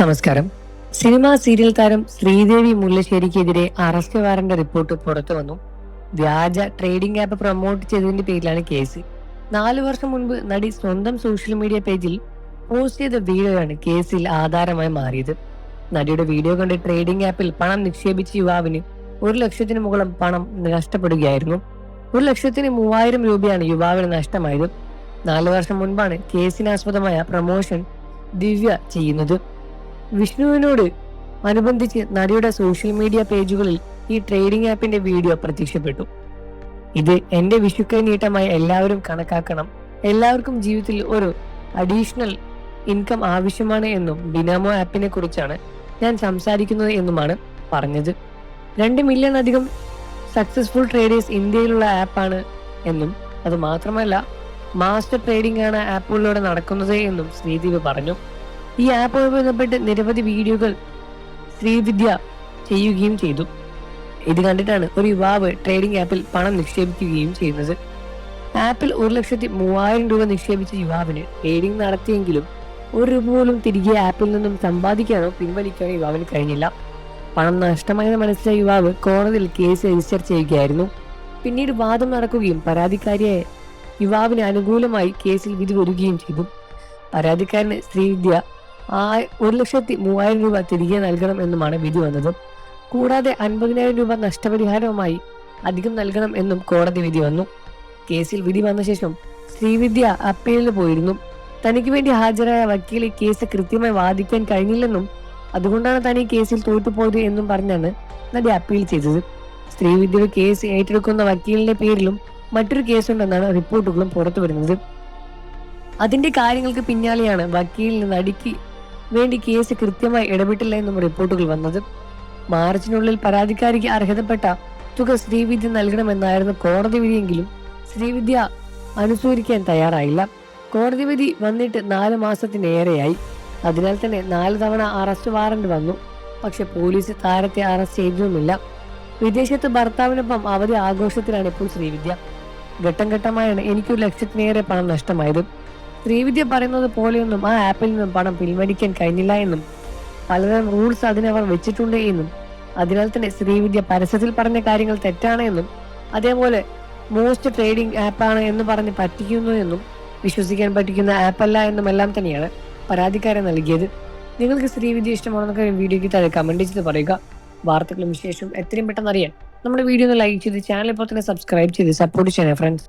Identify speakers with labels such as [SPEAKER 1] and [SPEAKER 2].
[SPEAKER 1] നമസ്കാരം. Cinema serial താരം Sridevi മുല്ലശ്ശേരിക്കെതിരെ arrest warrant report പുറത്തു വന്നു. വ്യാജ ട്രേഡിംഗ് ആപ്പ് പ്രൊമോട്ട് ചെയ്തതിന്റെ പേരിലാണ് കേസ്. 4 വർഷം മുൻപ് നടി സ്വന്തം സോഷ്യൽ മീഡിയ പേജിൽ പോസ്റ്റ് ചെയ്ത വീഡിയോയാണ് കേസിൽ ആധാരമായി മാറിയത്. നടിയുടെ വീഡിയോ കണ്ട് ട്രേഡിംഗ് ആപ്പിൽ പണം നിക്ഷേപിച്ച യുവാവിന് 1 ലക്ഷത്തിന് മുകളിൽ പണം നഷ്ടപ്പെടുകയായിരുന്നു. 1,03,000 രൂപയാണ് യുവാവിന് നഷ്ടമായത്. 4 വർഷം മുൻപാണ് കേസിനാസ്പദമായ പ്രൊമോഷൻ ദിവ്യ ചെയ്യുന്നത്. വിഷ്ണുവിനോട് അനുബന്ധിച്ച് നടിയുടെ സോഷ്യൽ മീഡിയ പേജുകളിൽ ഈ ട്രേഡിംഗ് ആപ്പിന്റെ വീഡിയോ പ്രത്യക്ഷപ്പെട്ടു. ഇത് എന്റെ വിഷുക്കൈ നീട്ടമായി എല്ലാവരും കണക്കാക്കണം, എല്ലാവർക്കും ജീവിതത്തിൽ ഒരു അഡീഷണൽ ഇൻകം ആവശ്യമാണ് എന്നും ബിനാമോ ആപ്പിനെ കുറിച്ചാണ് ഞാൻ സംസാരിക്കുന്നത് എന്നുമാണ് പറഞ്ഞത്. 2 മില്യൺ അധികം സക്സസ്ഫുൾ ട്രേഡേഴ്സ് ഇന്ത്യയിലുള്ള ആപ്പാണ് എന്നും അത് മാത്രമല്ല മാസ്റ്റർ ട്രേഡിംഗ് ആണ് ആപ്പുകളിലൂടെ നടക്കുന്നത് എന്നും ശ്രീദേവി പറഞ്ഞു. ഈ ആപ്പുമായി ബന്ധപ്പെട്ട് നിരവധി വീഡിയോകൾ ശ്രീവിദ്യ ചെയ്യുകയും ചെയ്തു. ഇത് കണ്ടിട്ടാണ് ഒരു യുവാവ് ട്രേഡിംഗ് ആപ്പിൽ പണം നിക്ഷേപിക്കുകയും ചെയ്യുന്നത്. ആപ്പിൽ 1,03,000 രൂപ നിക്ഷേപിച്ച യുവാവിന് ട്രേഡിംഗ് നടത്തിയെങ്കിലും 1 രൂപ പോലും തിരികെ ആപ്പിൽ നിന്നും സമ്പാദിക്കാനോ പിൻവലിക്കാനോ യുവാവിന് കഴിഞ്ഞില്ല. പണം നഷ്ടമായെന്ന് മനസ്സിലായ യുവാവ് കോടതിയിൽ കേസ് രജിസ്റ്റർ ചെയ്യുകയായിരുന്നു. പിന്നീട് വാദം നടക്കുകയും പരാതിക്കാരിയായ യുവാവിന് അനുകൂലമായി കേസിൽ വിധി വരികയും ചെയ്തു. പരാതിക്കാരന് ശ്രീവിദ്യ 1,03,000 രൂപ തിരികെ നൽകണം എന്നുമാണ് വിധി വന്നത്. കൂടാതെ 50,000 രൂപ നഷ്ടപരിഹാരവുമായി അധികം നൽകണം എന്നും കോടതി വിധി വന്നു. കേസിൽ വിധി വന്ന ശേഷം ശ്രീവിദ്യ അപ്പീലിന് പോയിരുന്നു. തനിക്ക് വേണ്ടി ഹാജരായ വക്കീൽ കേസ് കൃത്യമായി വാദിക്കാൻ കഴിഞ്ഞില്ലെന്നും അതുകൊണ്ടാണ് താൻ ഈ കേസിൽ തോറ്റുപോയത് എന്നും പറഞ്ഞാണ് നടി അപ്പീൽ ചെയ്തത്. ശ്രീവിദ്യയുടെ കേസ് ഏറ്റെടുക്കുന്ന വക്കീലിന്റെ പേരിലും മറ്റൊരു കേസുണ്ടെന്നാണ് റിപ്പോർട്ടുകളും പുറത്തു വരുന്നത്. അതിന്റെ കാര്യങ്ങൾക്ക് പിന്നാലെയാണ് വക്കീലിന് നടിക്ക് വേണ്ടി കേസ് കൃത്യമായി ഇടപെട്ടില്ല എന്നും റിപ്പോർട്ടുകൾ വന്നത്. മാർച്ചിനുള്ളിൽ പരാതിക്കാരിക്ക് അർഹതപ്പെട്ട തുക ശ്രീവിദ്യ നൽകണമെന്നായിരുന്നു കോടതി വിധിയെങ്കിലും ശ്രീവിദ്യ അനുസരിക്കാൻ തയ്യാറായില്ല. കോടതി വിധി വന്നിട്ട് 4 മാസത്തിനേറെയായി. അതിനാൽ തന്നെ 4 തവണ അറസ്റ്റ് വാറന്റ് വന്നു. പക്ഷെ പോലീസ് താരത്തെ അറസ്റ്റ് ചെയ്തതുമില്ല. വിദേശത്ത് ഭർത്താവിനൊപ്പം അവധി ആഘോഷത്തിലാണ് ഇപ്പോൾ ശ്രീവിദ്യ. ഘട്ടം ഘട്ടമായാണ് എനിക്ക് 1 ലക്ഷത്തിനേറെ പണം നഷ്ടമായത്. ശ്രീവിദ്യ പറയുന്നത് പോലെയൊന്നും ആ ആപ്പിൽ നിന്നും പണം പിൻവലിക്കാൻ കഴിഞ്ഞില്ല എന്നും പലതരം റൂൾസ് അതിനവർ വെച്ചിട്ടുണ്ട് എന്നും അതിനാൽ തന്നെ ശ്രീവിദ്യ പരസ്യത്തിൽ പറഞ്ഞ കാര്യങ്ങൾ തെറ്റാണ് എന്നും അതേപോലെ മോസ്റ്റ് ട്രേഡിംഗ് ആപ്പാണ് എന്ന് പറഞ്ഞ് പറ്റിക്കുന്നു എന്നും വിശ്വസിക്കാൻ പറ്റിക്കുന്ന ആപ്പല്ല എന്നും എല്ലാം തന്നെയാണ് പരാതിക്കാരൻ നൽകിയത്. നിങ്ങൾക്ക് ശ്രീവിദ്യ ഇഷ്ടമാണെന്നൊക്കെ വീഡിയോയ്ക്ക് താഴെ കമന്റ് ചെയ്ത് പറയുക. വാർത്തകളും വിശേഷവും എത്രയും പെട്ടെന്ന് അറിയാൻ നമ്മുടെ വീഡിയോ ഒന്ന് ലൈക്ക് ചെയ്ത് ചാനൽ ഇപ്പോൾ തന്നെ സബ്സ്ക്രൈബ് ചെയ്ത് സപ്പോർട്ട് ചെയ്യണേ ഫ്രണ്ട്സ്.